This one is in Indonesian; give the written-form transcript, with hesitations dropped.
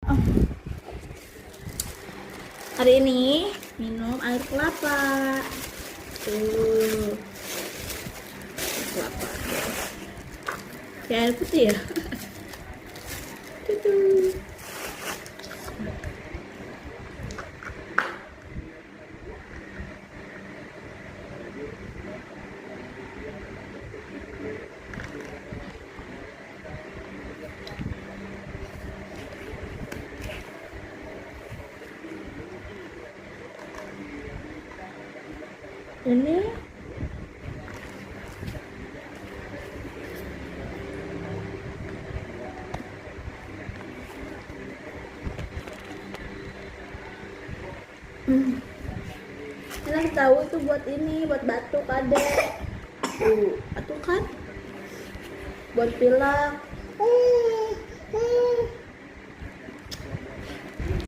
Oh, hari ini minum air kelapa. Tuh, air kelapa. Kayak air putih ya. Tuh. Ini enak tahu itu buat ini, buat batuk adek. Tuh, atuh kan? Buat pilek.